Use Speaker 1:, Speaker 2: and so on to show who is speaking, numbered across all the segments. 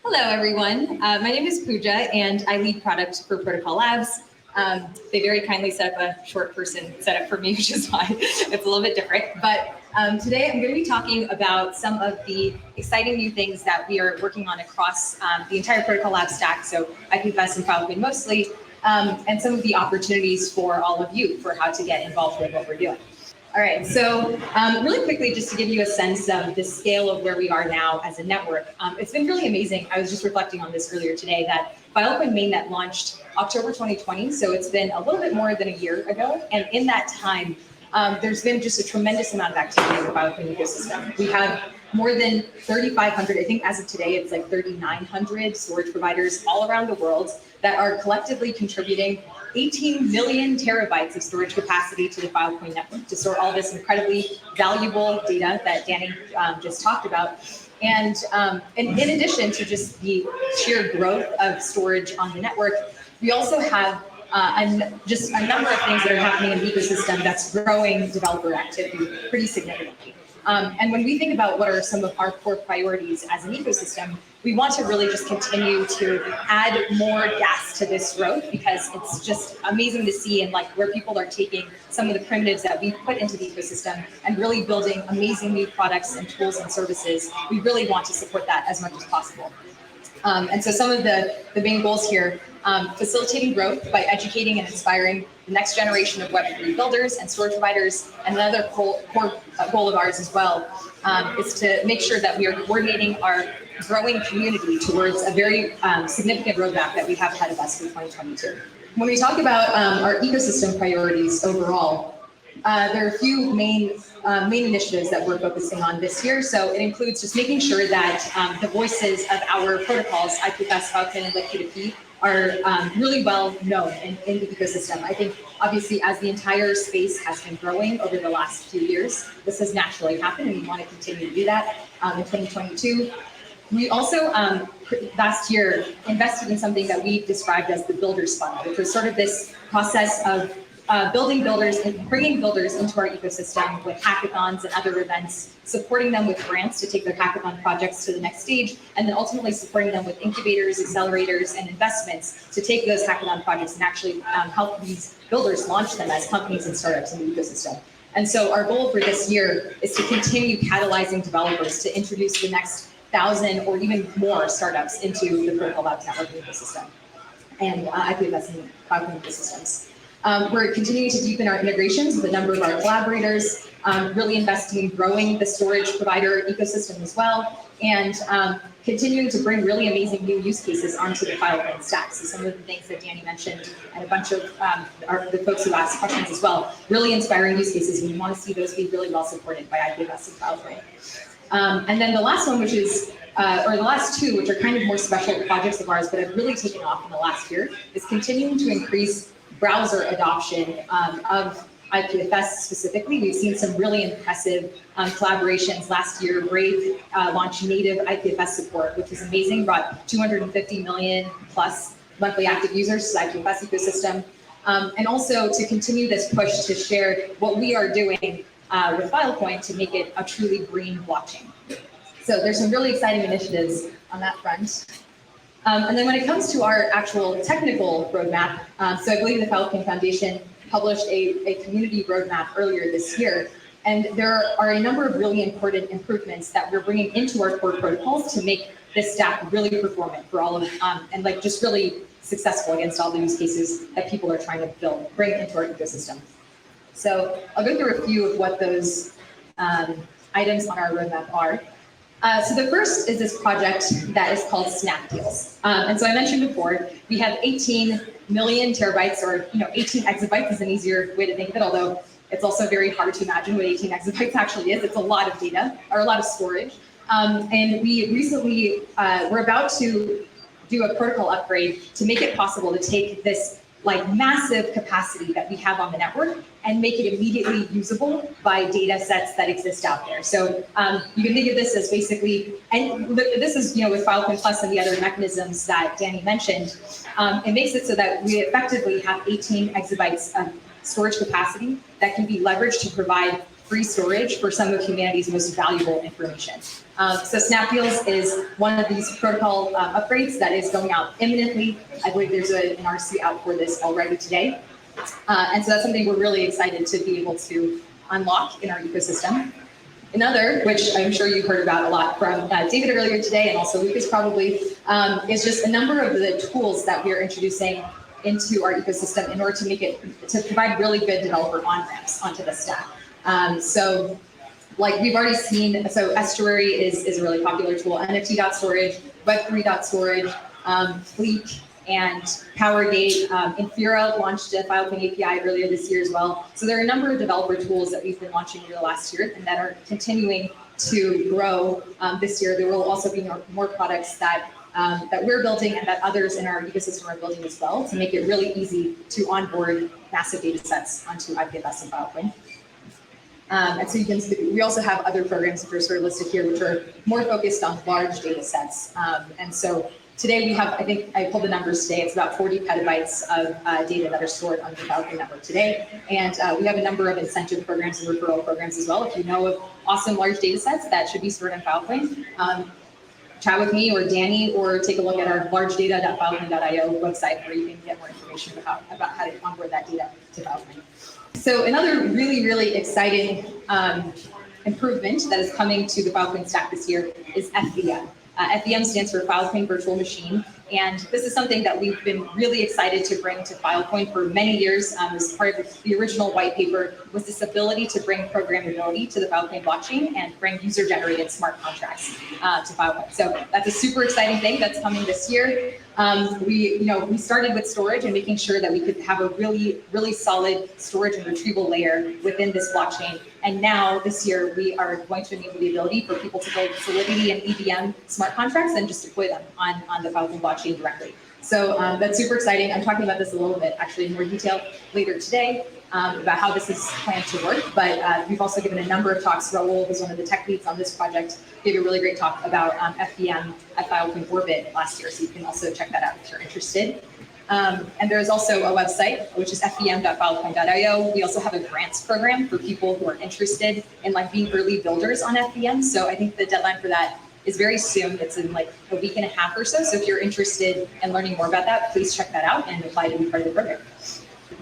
Speaker 1: Hello, everyone. My name is Pooja, and I lead product for Protocol Labs. They very kindly set up a short person setup for me, which is fine. It's a little bit different. But today I'm going to be talking about some of the exciting new things that we are working on across the entire Protocol Labs stack, so IPFS and Filecoin mostly, and some of the opportunities for all of you for how to get involved with what we're doing. All right, so really quickly, just to give you a sense of the scale of where we are now as a network, it's been really amazing. I was just reflecting on this earlier today that Filecoin mainnet launched October 2020, so it's been a little bit more than a year ago. And in that time, there's been just a tremendous amount of activity in the Filecoin ecosystem. We have more than 3,500, I think as of today, it's like 3,900 storage providers all around the world that are collectively contributing 18 million terabytes of storage capacity to the Filecoin network to store all this incredibly valuable data that Danny just talked about. And in addition to just the sheer growth of storage on the network, we also have just a number of things that are happening in the ecosystem that's growing developer activity pretty significantly. And when we think about what are some of our core priorities as an ecosystem, we want to really just continue to add more gas to this growth because it's just amazing to see and like where people are taking some of the primitives that we've put into the ecosystem and really building amazing new products and tools and services. We really want to support that as much as possible. And so some of the main goals here, facilitating growth by educating and inspiring the next generation of Web3 builders and storage providers. And another core goal of ours as well is to make sure that we are coordinating our growing community towards a very significant roadmap that we have ahead of us for 2022. When we talk about our ecosystem priorities overall, there are a few main initiatives that we're focusing on this year. So it includes just making sure that the voices of our protocols, IPFS, Filecoin, and WIP are really well known in the ecosystem. I think obviously as the entire space has been growing over the last few years, this has naturally happened and we want to continue to do that in 2022. We also last year invested in something that we described as the Builders Fund, which was sort of this process of building builders and bringing builders into our ecosystem with hackathons and other events, supporting them with grants to take their hackathon projects to the next stage, and then ultimately supporting them with incubators, accelerators, and investments to take those hackathon projects and actually help these builders launch them as companies and startups in the ecosystem. And so our goal for this year is to continue catalyzing developers to introduce the next 1,000 or even more startups into the Protocol Labs network ecosystem and IPFS and Filecoin ecosystems. We're continuing to deepen our integrations with a number of our collaborators, really investing in growing the storage provider ecosystem as well, and continuing to bring really amazing new use cases onto the Filecoin stack. So some of the things that Danny mentioned and a bunch of the folks who asked questions as well, really inspiring use cases, and we want to see those be really well supported by IPFS and Filecoin. And then the last one, which is, or the last two, which are kind of more special projects of ours, but have really taken off in the last year, is continuing to increase browser adoption of IPFS specifically. We've seen some really impressive collaborations. Last year, Brave launched native IPFS support, which was amazing, brought 250 million plus monthly active users to the IPFS ecosystem. And also to continue this push to share what we are doing with Filecoin to make it a truly green blockchain. So there's some really exciting initiatives on that front. And then when it comes to our actual technical roadmap, so I believe the Filecoin Foundation published a community roadmap earlier this year, and there are a number of really important improvements that we're bringing into our core protocols to make this stack really performant for all of, and like just really successful against all the use cases that people are trying to bring into our ecosystem. So I'll go through a few of what those items on our roadmap are. So the first is this project that is called Snap Deals. And so I mentioned before, we have 18 million terabytes, or 18 exabytes is an easier way to think of it, although it's also very hard to imagine what 18 exabytes actually is. It's a lot of data, or a lot of storage. And we recently, we're about to do a protocol upgrade to make it possible to take this like massive capacity that we have on the network and make it immediately usable by data sets that exist out there. So you can think of this as basically, and this is with Filecoin Plus and the other mechanisms that Danny mentioned, it makes it so that we effectively have 18 exabytes of storage capacity that can be leveraged to provide free storage for some of humanity's most valuable information. So Snap Deals is one of these protocol upgrades that is going out imminently. I believe there's an RC out for this already today. And so that's something we're really excited to be able to unlock in our ecosystem. Another, which I'm sure you've heard about a lot from David earlier today, and also Lucas probably, is just a number of the tools that we're introducing into our ecosystem in order to provide really good developer on-ramps onto the stack. So like we've already seen, so Estuary is a really popular tool, NFT.storage, Web3.storage, Fleek, and Powergate. Infura launched a Filecoin API earlier this year as well. So there are a number of developer tools that we've been launching over the last year and that are continuing to grow this year. There will also be more products that we're building and that others in our ecosystem are building as well to make it really easy to onboard massive data sets onto IPFS and Filecoin. And so you can see, we also have other programs that are sort of listed here, which are more focused on large data sets. And so today we have, I think I pulled the numbers today, it's about 40 petabytes of data that are stored on the Filecoin network today. And we have a number of incentive programs and referral programs as well. If you know of awesome large data sets that should be stored on Filecoin, chat with me or Danny, or take a look at our largedata.filecoin.io website where you can get more information about how to onboard that data to Filecoin. So another really, really exciting improvement that is coming to the Filecoin stack this year is FVM. FVM stands for Filecoin Virtual Machine, and this is something that we've been really excited to bring to Filecoin for many years. As part of the original white paper was this ability to bring programmability to the Filecoin blockchain and bring user-generated smart contracts to Filecoin. So that's a super exciting thing that's coming this year. We started with storage and making sure that we could have a really, really solid storage and retrieval layer within this blockchain. And now this year, we are going to enable the ability for people to build Solidity and EVM smart contracts and just deploy them on the Filecoin blockchain directly. So that's super exciting. I'm talking about this a little bit actually in more detail later today about how this is planned to work. But we've also given a number of talks. Raul, who's one of the tech leads on this project, gave a really great talk about FVM at Filecoin Orbit last year. So you can also check that out if you're interested. And there's also a website, which is fvm.filecoin.io. We also have a grants program for people who are interested in being early builders on FVM. So I think the deadline for that is very soon. It's in like a week and a half or so. So if you're interested in learning more about that, please check that out and apply to be part of the program.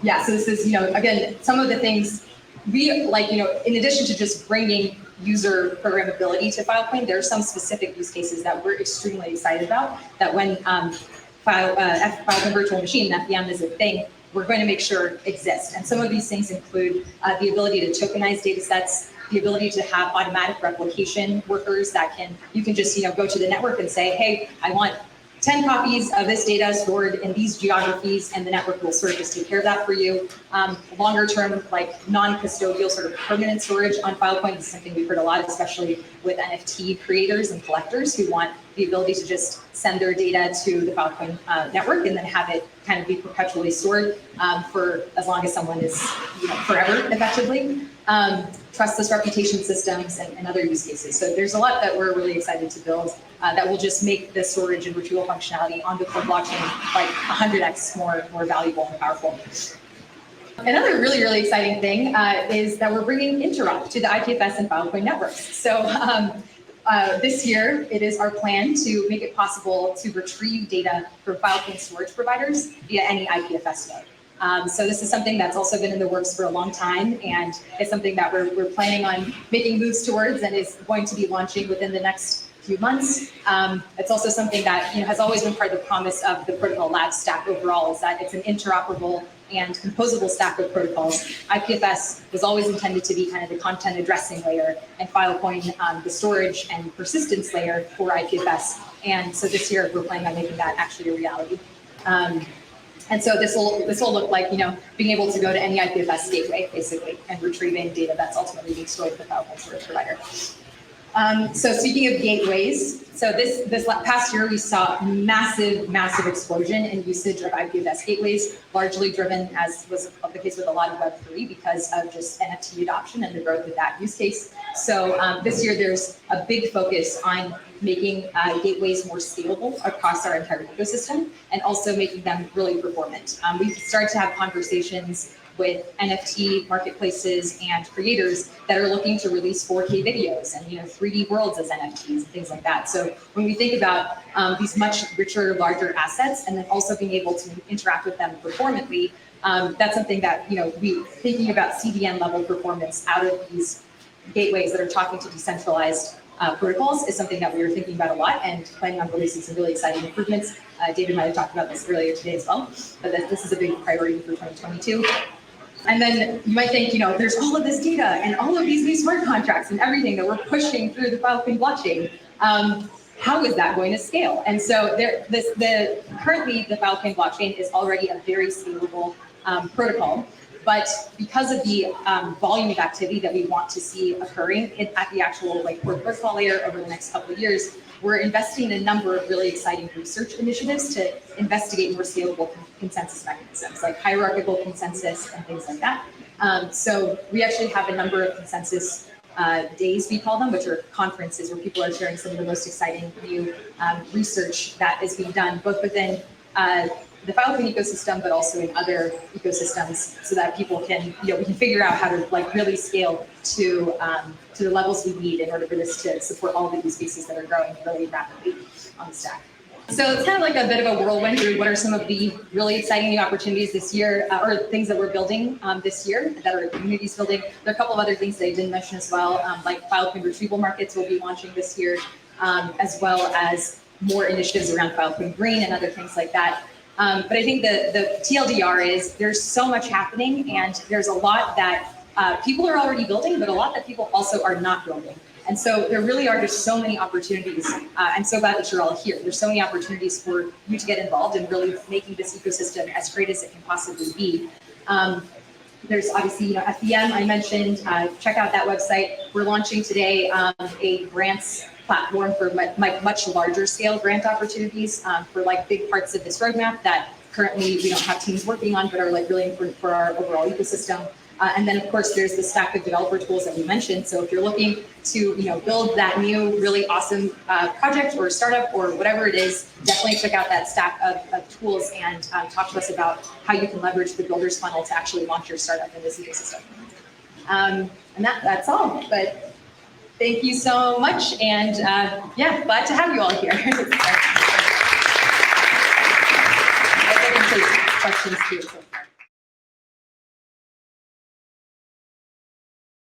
Speaker 1: Yeah, so this is, again, some of the things we in addition to just bringing user programmability to Filecoin, there are some specific use cases that we're extremely excited about that when Filecoin Virtual Machine, FVM is a thing, we're going to make sure exist. And some of these things include the ability to tokenize data sets, the ability to have automatic replication workers that you can just go to the network and say, hey, I want 10 copies of this data stored in these geographies, and the network will sort of just take care of that for you. Longer term, non-custodial sort of permanent storage on Filecoin is something we've heard a lot, especially with NFT creators and collectors who want the ability to just send their data to the Filecoin network and then have it kind of be perpetually stored for as long as someone is, forever, effectively. Trustless reputation systems and other use cases. So there's a lot that we're really excited to build that will just make the storage and retrieval functionality on the core blockchain 100x more valuable and powerful. Another really, really exciting thing is that we're bringing Interop to the IPFS and Filecoin networks. So this year, it is our plan to make it possible to retrieve data from Filecoin storage providers via any IPFS node. So this is something that's also been in the works for a long time, and it's something that we're planning on making moves towards and is going to be launching within the next few months. It's also something that has always been part of the promise of the Protocol Labs stack overall, is that it's an interoperable and composable stack of protocols. IPFS was always intended to be kind of the content addressing layer, and Filecoin the storage and persistence layer for IPFS. And so this year we're planning on making that actually a reality. And so this will look like being able to go to any IPFS gateway basically and retrieving data that's ultimately being stored with the Filecoin storage provider. So speaking of gateways, so this past year we saw massive explosion in usage of IPFS gateways, largely driven, as was the case with a lot of Web3, because of just NFT adoption and the growth of that use case. So this year there's a big focus on making gateways more scalable across our entire ecosystem and also making them really performant. We've started to have conversations with NFT marketplaces and creators that are looking to release 4K videos and 3D worlds as NFTs and things like that. So when we think about these much richer, larger assets, and then also being able to interact with them performantly, that's something that we thinking about CDN level performance out of these gateways that are talking to decentralized protocols is something that we were thinking about a lot and planning on releasing some really exciting improvements. David might have talked about this earlier today as well, but this is a big priority for 2022. And then you might think, there's all of this data and all of these new smart contracts and everything that we're pushing through the Filecoin blockchain. How is that going to scale? And so currently the Filecoin blockchain is already a very scalable protocol. But because of the volume of activity that we want to see occurring at the actual core protocol layer over the next couple of years, we're investing in a number of really exciting research initiatives to investigate more scalable consensus mechanisms, like hierarchical consensus and things like that. So we actually have a number of consensus days, we call them, which are conferences where people are sharing some of the most exciting new research that is being done, both within the Filecoin ecosystem, but also in other ecosystems, so that people can, we can figure out how to really scale to the levels we need in order for this to support all of the use cases that are growing really rapidly on the stack. So it's kind of like a bit of a whirlwind through what are some of the really exciting new opportunities this year, or things that we're building this year that our community's building. There are a couple of other things that I didn't mention as well, like Filecoin retrieval markets will be launching this year, as well as more initiatives around Filecoin Green and other things like that. But I think the TLDR is there's so much happening, and there's a lot that people are already building, but a lot that people also are not building. And so there really are just so many opportunities. I'm so glad that you're all here. There's so many opportunities for you to get involved in really making this ecosystem as great as it can possibly be. There's obviously, FBM I mentioned, check out that website. We're launching today a grants platform for much larger scale grant opportunities for big parts of this roadmap that currently we don't have teams working on, but are really important for our overall ecosystem. And then of course there's the stack of developer tools that we mentioned. So if you're looking to build that new really awesome project or startup or whatever it is, definitely check out that stack of tools and talk to us about how you can leverage the builders funnel to actually launch your startup in this ecosystem. And that's all. But thank you so much, and yeah, glad to have you all here. I can take questions too. So.